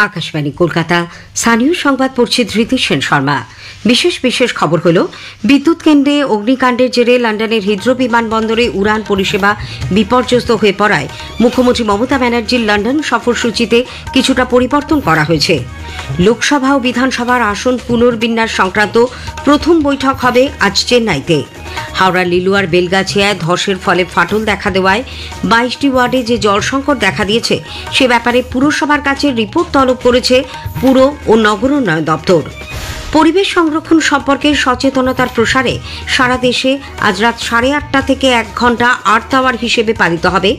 আকাশবাণী কলকাতা। স্থানীয় সংবাদ পড়ছে ধৃতি সেন শর্মা। বিশেষ খবর হল, বিদ্যুৎ কেন্দ্রে অগ্নিকাণ্ডের জেরে লন্ডনের হিথ্রো বিমানবন্দরে উড়ান পরিষেবা বিপর্যস্ত হয়ে পড়ায় মুখ্যমন্ত্রী মমতা ব্যানার্জির লন্ডন সফরসূচিতে কিছুটা পরিবর্তন করা হয়েছে। লোকসভা ও বিধানসভার আসন পুনর্বিন্যাস সংক্রান্ত প্রথম বৈঠক হবে আজ চেন্নাইতে। হাওড়া লিলুয়ার বেলগাছিয়ায় ধসের ফলে ফাটল দেখা দেওয়ায় 22টি ওয়ার্ডে যে জল সংকট দেখা দিয়েছে সে ব্যাপারে পুরসভার কাছে রিপোর্ট তলব করেছে পুর ও নগর উন্নয়ন দপ্তর। পরিবেশ সংরক্ষণ সম্পর্কে সচেতনতার প্রসারে সারা দেশে আজ রাত 8:30 থেকে 1 ঘণ্টা আর্থ আওয়ার হিসেবে পালিত হবে।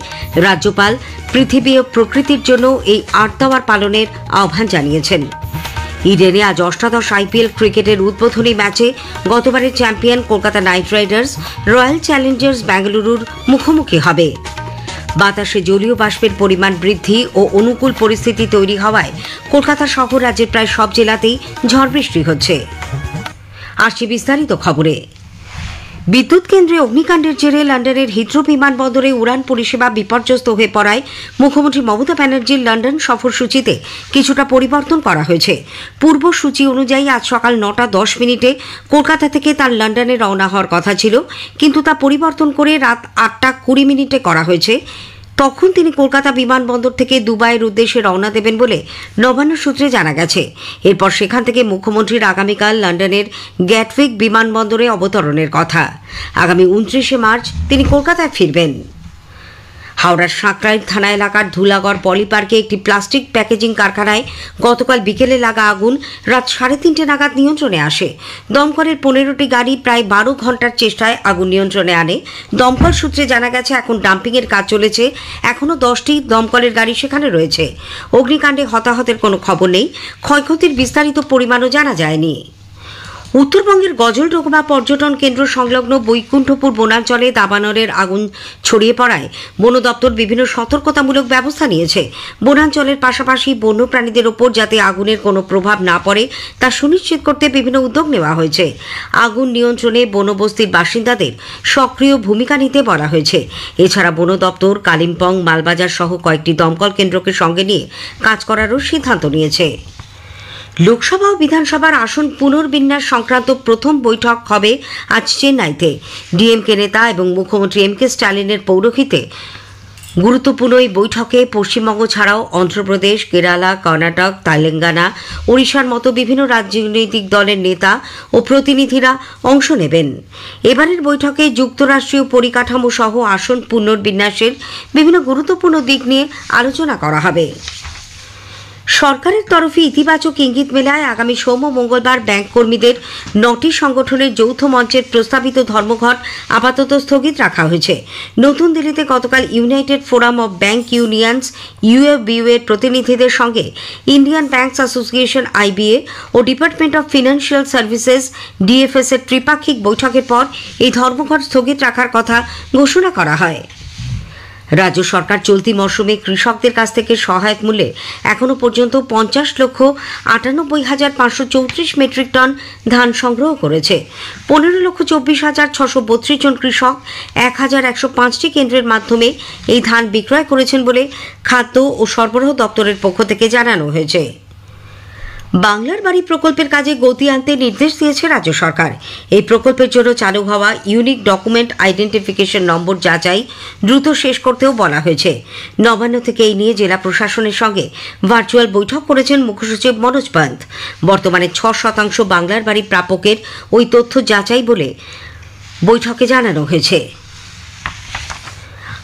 রাজ্যপাল পৃথিবী ও প্রকৃতির জন্য এই আর্থ আওয়ার পালনের আহ্বান জানিয়েছেন। ইডেনে আজ অষ্টাদশ আইপিএল ক্রিকেটের উদ্বোধনী ম্যাচে গতবারের champion Kolkata Knight Riders Royal Challengers বেঙ্গালুরুর মুখোমুখি হবে। বাতাসে জলীয় বাষ্পের পরিমাণ বৃদ্ধি ও অনুকূল পরিস্থিতি তৈরি হওয়ায় কলকাতা সহ রাজ্যের প্রায় সব জেলাতেই ঝড় বৃষ্টি হচ্ছে। আসছে বিস্তারিত খবরে। বিদ্যুৎ কেন্দ্রে অগ্নিকাণ্ডের জেরে লন্ডনের হিথ্রো বিমানবন্দরে উড়ান পরিষেবা বিপর্যস্ত হয়ে পড়ায় মুখ্যমন্ত্রী মমতা ব্যানার্জির লন্ডন সফরসূচিতে কিছুটা পরিবর্তন করা হয়েছে। পূর্বসূচি অনুযায়ী আজ সকাল 9:10 কলকাতা থেকে তার লন্ডনে রওনা হওয়ার কথা ছিল, কিন্তু তা পরিবর্তন করে রাত 8:20 করা হয়েছে। তখন তিনি কলকাতা বিমানবন্দর থেকে দুবাইয়ের উদ্দেশ্যে রওনা দেবেন বলে নবান্ন সূত্রে জানা গেছে। এরপর সেখান থেকে মুখ্যমন্ত্রীর আগামীকাল লন্ডনের গ্যাটউইক বিমানবন্দরে অবতরণের কথা। আগামী 29 মার্চ তিনি কলকাতায় ফিরবেন। হাওড়ার সাঁকরাইল থানা এলাকার ধুলাগড় পলিপার্কে একটি প্লাস্টিক প্যাকেজিং কারখানায় গতকাল বিকেলে লাগা আগুন রাত 3:30 নাগাদ নিয়ন্ত্রণে আসে। দমকলের 15টি গাড়ি প্রায় 12 ঘণ্টার চেষ্টায় আগুন নিয়ন্ত্রণে আনে। দমকল সূত্রে জানা গেছে এখন ডাম্পিংয়ের কাজ চলেছে। এখনও 10টি দমকলের গাড়ি সেখানে রয়েছে। অগ্নিকাণ্ডে হতাহতের কোনো খবর নেই। ক্ষয়ক্ষতির বিস্তারিত পরিমাণও জানা যায়নি। উত্তরবঙ্গের গজলডোবা পর্যটন কেন্দ্র সংলগ্ন বৈকুণ্ঠপুর বনাঞ্চলে দাবানলের আগুন ছড়িয়ে পড়ায় বন দপ্তর বিভিন্ন সতর্কতামূলক ব্যবস্থা নিয়েছে। বনাঞ্চলের পাশাপাশি বন্যপ্রাণীদের ওপর যাতে আগুনের কোনো প্রভাব না পড়ে তা সুনিশ্চিত করতে বিভিন্ন উদ্যোগ নেওয়া হয়েছে। আগুন নিয়ন্ত্রণে বনবস্তির বাসিন্দাদের সক্রিয় ভূমিকা নিতে বলা হয়েছে। এছাড়া বন দপ্তর কালিম্পং, মালবাজার সহ কয়েকটি দমকল কেন্দ্রকে সঙ্গে নিয়ে কাজ করারও সিদ্ধান্ত নিয়েছে। লোকসভা ও বিধানসভার আসন পুনর্বিন্যাস সংক্রান্ত প্রথম বৈঠক হবে আজ চেন্নাইতে। ডিএমকে নেতা এবং মুখ্যমন্ত্রী এমকে স্ট্যালিনের পৌরোহিত্যে গুরুত্বপূর্ণ এই বৈঠকে পশ্চিমবঙ্গ ছাড়াও অন্ধ্রপ্রদেশ, কেরালা, কর্ণাটক, তেলেঙ্গানা, ওড়িশার মতো বিভিন্ন রাজনৈতিক দলের নেতা ও প্রতিনিধিরা অংশ নেবেন। এবারের বৈঠকে যুক্তরাষ্ট্রীয় পরিকাঠামো সহ আসন পুনর্বিন্যাসের বিভিন্ন গুরুত্বপূর্ণ দিক নিয়ে আলোচনা করা হবে। সরকারের তরফে ইতিবাচক ইঙ্গিত মেলায় আগামী সোম ও মঙ্গলবার ব্যাংক কর্মীদের 9টি সংগঠনের যৌথ মঞ্চের প্রস্তাবিত ধর্মঘট আপাতত স্থগিত রাখা হয়েছে। নতুন দিল্লিতে গতকাল United Forum of Bank Unions UFBU এর প্রতিনিধিদের সঙ্গে ইন্ডিয়ান ব্যাংকস অ্যাসোসিয়েশন আইবিএ ও Department of Financial Services DFS এর ত্রিপাক্ষিক বৈঠকের পর এই ধর্মঘট স্থগিত রাখার কথা ঘোষণা করা হয়। রাজ্য সরকার চলতি মরশুমে কৃষকদের কাছ থেকে সহায়ক মূল্যে এখনও পর্যন্ত 50,98,534 মেট্রিক টন ধান সংগ্রহ করেছে। 15,24,632 জন কৃষক 1,105টি কেন্দ্রের মাধ্যমে এই ধান বিক্রয় করেছেন বলে খাদ্য ও সরবরাহ দপ্তরের পক্ষ থেকে জানানো হয়েছে। বাংলার বাড়ি প্রকল্পের কাজে গতি আনতে নির্দেশ দিয়েছে রাজ্য সরকার। এই প্রকল্পের জন্য চালু হওয়া ইউনিক ডকুমেন্ট আইডেন্টিফিকেশন নম্বর যাচাই দ্রুত শেষ করতেও বলা হয়েছে। নবান্ন থেকে এই নিয়ে জেলা প্রশাসনের সঙ্গে ভার্চুয়াল বৈঠক করেছেন মুখ্যসচিব মনোজ পান্ত। বর্তমানে 6% বাংলার বাড়ি প্রাপকের ওই তথ্য যাচাই বলে বৈঠকে জানানো হয়েছে।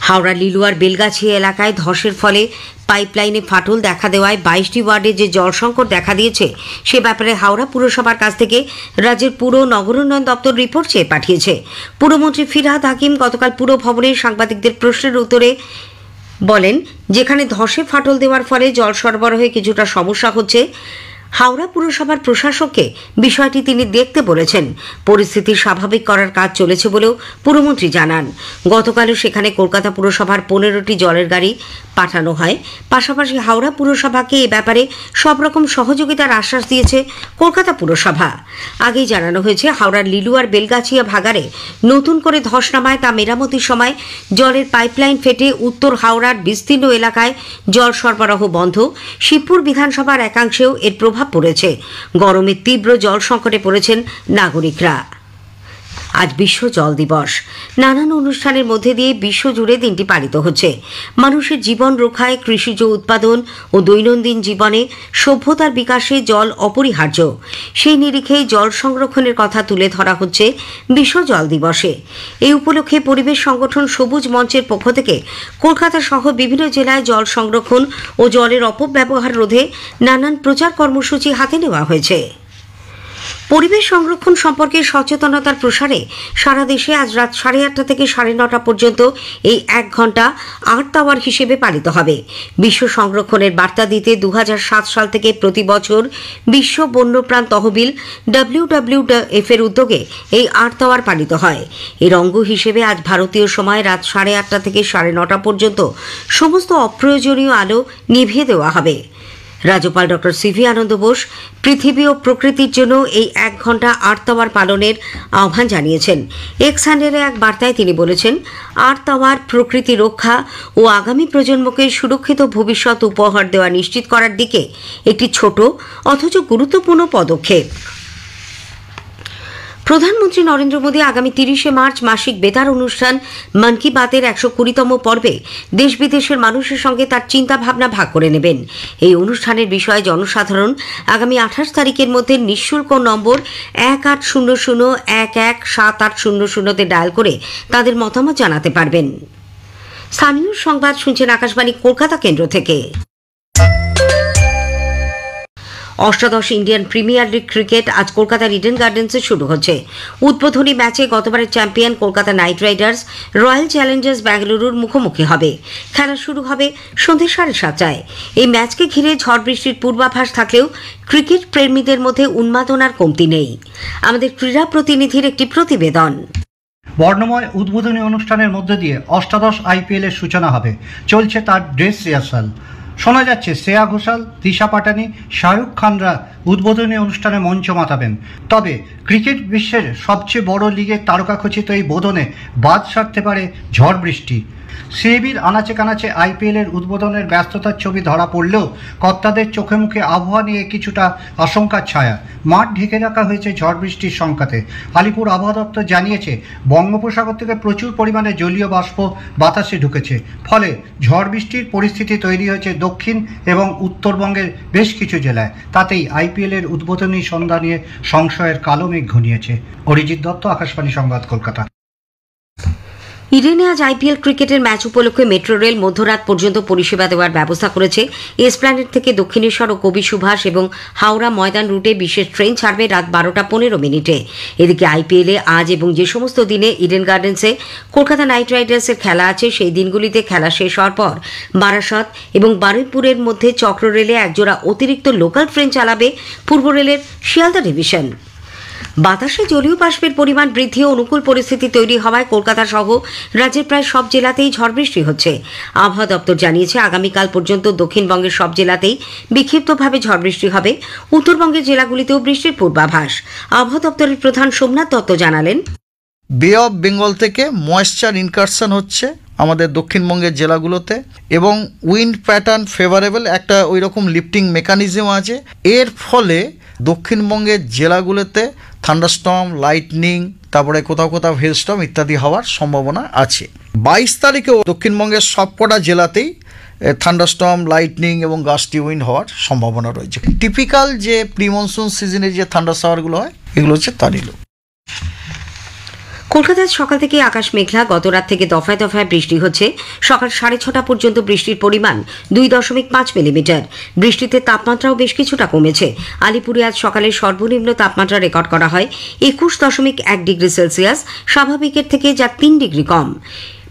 হাওড়া লিলুয়ার বেলগাছিয়া এলাকায় ধসের ফলে পাইপলাইনে ফাটল দেখা দেওয়ায় 22টি ওয়ার্ডে যে জল সংকট দেখা দিয়েছে সে ব্যাপারে হাওড়া পুরসভার কাছ থেকে রাজ্যের পুর নগর উন্নয়ন দপ্তর রিপোর্ট চেয়ে পাঠিয়েছে। পুরমন্ত্রী ফিরহাদ হাকিম গতকাল পুর ভবনে সাংবাদিকদের প্রশ্নের উত্তরে বলেন, যেখানে ধসে ফাটল দেওয়ার ফলে জল সরবরাহে কিছুটা সমস্যা হচ্ছে, হাওড়া পুরসভার প্রশাসককে বিষয়টি তিনি দেখতে বলেছেন। পরিস্থিতি স্বাভাবিক করার কাজ চলেছে বলেও পুরমন্ত্রী জানান। গতকালও সেখানে কলকাতা পুরসভার 15টি জলের গাড়ি পাঠানো হয়। পাশাপাশি হাওড়া পুরসভাকে এ ব্যাপারে সব রকম সহযোগিতার আশ্বাস দিয়েছে কলকাতা পুরসভা। আগেই জানানো হয়েছে, হাওড়ার লিলুয়ার বেলগাছিয়া ভাগাড়ে নতুন করে ধস নামায় তা মেরামতির সময় জলের পাইপলাইন ফেটে উত্তর হাওড়ার বিস্তীর্ণ এলাকায় জল সরবরাহ বন্ধ। শিবপুর বিধানসভার একাংশেও এর প্রভাব পড়েছে। গরমে তীব্র জল সংকটে পড়েছেন নাগরিকরা। আজ বিশ্ব জল দিবস। নানান অনুষ্ঠানের মধ্যে দিয়ে বিশ্বজুড়ে দিনটি পালিত হচ্ছে। মানুষের জীবন রক্ষায়, কৃষিজ উৎপাদন ও দৈনন্দিন জীবনে সভ্যতার বিকাশে জল অপরিহার্য। সেই নিরিখেই জল সংরক্ষণের কথা তুলে ধরা হচ্ছে বিশ্ব জল দিবসে। এই উপলক্ষে পরিবেশ সংগঠন সবুজ মঞ্চের পক্ষ থেকে কলকাতা সহ বিভিন্ন জেলায় জল সংরক্ষণ ও জলের অপব্যবহার রোধে নানান প্রচার কর্মসূচি হাতে নেওয়া হয়েছে। পরিবেশ সংরক্ষণ সম্পর্কে সচেতনতার প্রসারে সারা দেশে আজ রাত 8:30 থেকে 9:30 পর্যন্ত এই 1 ঘন্টা আর্থ আওয়ার হিসেবে পালিত হবে। বিশ্ব সংরক্ষণের বার্তা দিতে 2007 সাল থেকে প্রতি বছর বিশ্ব বন্যপ্রাণ তহবিল WWF এর উদ্যোগে এই আর্থ আওয়ার পালিত হয়। এর অঙ্গ হিসেবে আজ ভারতীয় সময় রাত 8:30 থেকে 9:30 পর্যন্ত সমস্ত অপ্রয়োজনীয় আলো নিভিয়ে দেওয়া হবে। রাজ্যপাল ডক্টর সিভি আনন্দ বোস পৃথিবী ও প্রকৃতির জন্য এই 1 ঘন্টা আর্থ আওয়ার পালনের আহ্বান জানিয়েছেন। এক্স হ্যান্ডেলে এক বার্তায় তিনি বলেছেন, আর্থ আওয়ার প্রকৃতি রক্ষা ও আগামী প্রজন্মকে সুরক্ষিত ভবিষ্যৎ উপহার দেওয়া নিশ্চিত করার দিকে একটি ছোট অথচ গুরুত্বপূর্ণ পদক্ষেপ। প্রধানমন্ত্রী নরেন্দ্র মোদী আগামী 30শে মার্চ মাসিক বেতার অনুষ্ঠান মন কি বাতের 120তম পর্বে দেশ বিদেশের মানুষের সঙ্গে তার চিন্তা ভাবনা ভাগ করে নেবেন। এই অনুষ্ঠানের বিষয়ে জনসাধারণ আগামী 28 তারিখের মধ্যে নিঃশুল্ক নম্বর 1800-117800-তে ডায়াল করে তাদের মতামত জানাতে পারবেন। স্থানীয় সংবাদ শুনছেন আকাশবাণী কলকাতা কেন্দ্র থেকে। অষ্টাদশ ইন্ডিয়ান প্রিমিয়ার লিগ ক্রিকেট আজ কলকাতার ইডেন গার্ডেন্সে শুরু হচ্ছে। উদ্বোধনী ম্যাচে গতবারের champion Kolkata Knight Riders Royal Challengers ব্যাঙ্গালুরুর মুখোমুখি হবে। খেলা শুরু হবে সন্ধ্যে 7:30টায়। এই ম্যাচকে ঘিরে ঝড় বৃষ্টির পূর্বাভাস থাকলেও ক্রিকেট প্রেমীদের মধ্যে উন্মাদনার কমতি নেই। আমাদের ক্রীড়া প্রতিনিধির একটি প্রতিবেদন। বর্ণময় উদ্বোধনী অনুষ্ঠানের মধ্য দিয়ে অষ্টাদশ IPL এর সূচনা হবে। চলছে তার ড্রেস রিহার্সাল। শোনা যাচ্ছে শ্রেয়া ঘোষাল, দিশা পাটানি, শাহরুখ খানরা উদ্বোধনী অনুষ্ঠানে মঞ্চ মাতাবেন। তবে ক্রিকেট বিশ্বের সবচেয়ে বড় লিগের তারকাখচিত এই বোধনে বাদ সারতে পারে ঝড় বৃষ্টি। সিএবির আনাচে কানাচে IPL এর উদ্বোধনের ব্যস্ততার ছবি ধরা পড়লেও কর্তাদের চোখে মুখে আবহাওয়া নিয়ে কিছুটা আশঙ্কার ছায়া। মাঠ ঢেকে রাখা হয়েছে ঝড় বৃষ্টির সংকেতে। আলিপুর আবহাওয়া দপ্তর জানিয়েছে, বঙ্গোপসাগর থেকে প্রচুর পরিমাণে জলীয় বাষ্প বাতাসে ঢুকেছে। ফলে ঝড় বৃষ্টির পরিস্থিতি তৈরি হয়েছে দক্ষিণ এবং উত্তরবঙ্গের বেশ কিছু জেলায়। তাতেই IPL এর উদ্বোধনী সন্ধ্যা নিয়ে সংশয়ের কালো মেঘ ঘনিয়েছে। অরিজিৎ দত্ত, আকাশবাণী সংবাদ, কলকাতা। ইডেনে আজ IPL ক্রিকেটের ম্যাচ উপলক্ষে মেট্রো রেল মধ্যরাত পর্যন্ত পরিষেবা দেওয়ার ব্যবস্থা করেছে। এসপ্ল্যানেড থেকে দক্ষিণেশ্বর ও কবি সুভাষ এবং হাওড়া ময়দান রুটে বিশেষ ট্রেন ছাড়বে রাত 12:15। এদিকে IPL এ আজ এবং যে সমস্ত দিনে ইডেন গার্ডেন্সে কলকাতা নাইট রাইডার্সের খেলা আছে, সেই দিনগুলিতে খেলা শেষ হওয়ার পর বারাসাত এবং বারুইপুরের মধ্যে চক্র রেলে একজোড়া অতিরিক্ত লোকাল ট্রেন চালাবে পূর্ব রেলের শিয়ালদা ডিভিশন। বাতাসে জলীয় বাষ্পের পরিমাণ বৃদ্ধি ও অনুকূল পরিস্থিতি তৈরি হওয়ায় কলকাতা সহ রাজ্যের প্রায় সব জেলাতেই ঝড় বৃষ্টি হচ্ছে। আবহাওয়া দপ্তর জানিয়েছে, আগামীকাল পর্যন্ত দক্ষিণবঙ্গের সব জেলাতেই বিক্ষিপ্তভাবে ঝড় বৃষ্টি হবে। উত্তরবঙ্গের জেলাগুলিতেও বৃষ্টির পূর্বাভাস। আবহাওয়া দপ্তরের প্রধান সোমনাথ দত্ত জানালেন, বে অফ বেঙ্গল থেকে ময়েশ্চার ইনকারশন হচ্ছে আমাদের দক্ষিণবঙ্গের জেলাগুলোতে এবং উইন্ড প্যাটার্ন ফেভারেবল, একটা ওই রকম লিফটিং মেকানিজম আছে। এর ফলে দক্ষিণবঙ্গের জেলাগুলোতে থান্ডারস্টর্ম, লাইটনিং, তারপরে কোথাও কোথাও হেলস্টর্ম ইত্যাদি হওয়ার সম্ভাবনা আছে। 22 তারিখেও দক্ষিণবঙ্গের সবকটা জেলাতেই থান্ডারস্টর্ম, লাইটনিং এবং গাস্টি উইন্ড হওয়ার সম্ভাবনা রয়েছে। টিপিক্যাল যে প্রি মনসুন সিজনে যে থান্ডার শাওয়ারগুলো হয়, এগুলো হচ্ছে তারই লোক। কলকাতায় সকাল থেকে আকাশ মেঘলা। গত রাত থেকে দফায় দফায় বৃষ্টি হচ্ছে। সকাল 6:30 পর্যন্ত বৃষ্টির পরিমাণ 2.5 মিলিমিটার। বৃষ্টিতে তাপমাত্রাও বেশ কিছুটা কমেছে। আলিপুরে আজ সকালে সর্বনিম্ন তাপমাত্রা রেকর্ড করা হয় 21.1 ডিগ্রি সেলসিয়াস, স্বাভাবিকের থেকে যা 3 ডিগ্রি কম।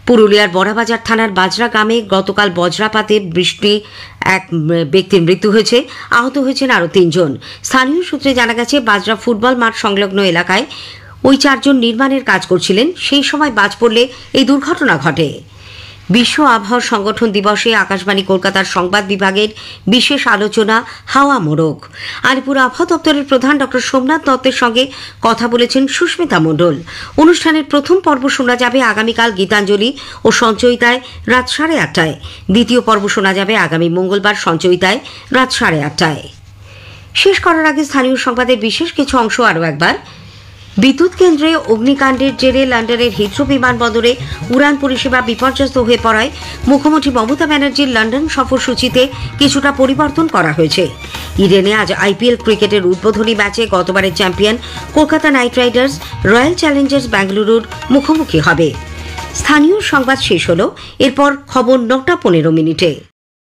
পুরুলিয়ার বড়াবাজার থানার বাজরা গ্রামে গতকাল বজ্রাপাতে বৃষ্টি এক ব্যক্তির মৃত্যু হয়েছে, আহত হয়েছেন আরও 3 জন। স্থানীয় সূত্রে জানা গেছে বাজরা ফুটবল মাঠ সংলগ্ন এলাকায় ওই 4 জন নির্মাণের কাজ করছিলেন, সেই সময় বাজ পড়লে এই দুর্ঘটনা ঘটে। বিশ্ব আবহাওয়া সংগঠন দিবসে আকাশবাণী কলকাতার সংবাদ বিভাগের বিশেষ আলোচনা হাওয়া মোড়ক। আলিপুর আবহাওয়া দপ্তরের প্রধান ডক্টর সোমনাথ দত্তের সঙ্গে কথা বলেছেন সুস্মিতা মণ্ডল। অনুষ্ঠানের প্রথম পর্ব শোনা যাবে আগামীকাল গীতাঞ্জলি ও সঞ্চয়িতায় রাত 8:30টায়। দ্বিতীয় পর্ব শোনা যাবে আগামী মঙ্গলবার সঞ্চয়িতায় রাত 8:30টায়। শেষ করার আগে স্থানীয় সংবাদের বিশেষ কিছু অংশ আরও একবার। বিদ্যুৎ কেন্দ্রে অগ্নিকাণ্ডের জেরে লন্ডনের হিথ্রো বিমানবন্দরে উড়ান পরিষেবা বিপর্যস্ত হয়ে পড়ায় মুখ্যমন্ত্রী মমতা ব্যানার্জির লন্ডন সফরসূচিতে কিছুটা পরিবর্তন করা হয়েছে। ইডেনে আজ আইপিএল ক্রিকেটের উদ্বোধনী ম্যাচে গতবারের champion Kolkata Knight Riders Royal Challengers বেঙ্গালুরুর মুখোমুখি হবে। স্থানীয় সংবাদ শেষ হল, এরপর খবর 9টা 15 মিনিটে।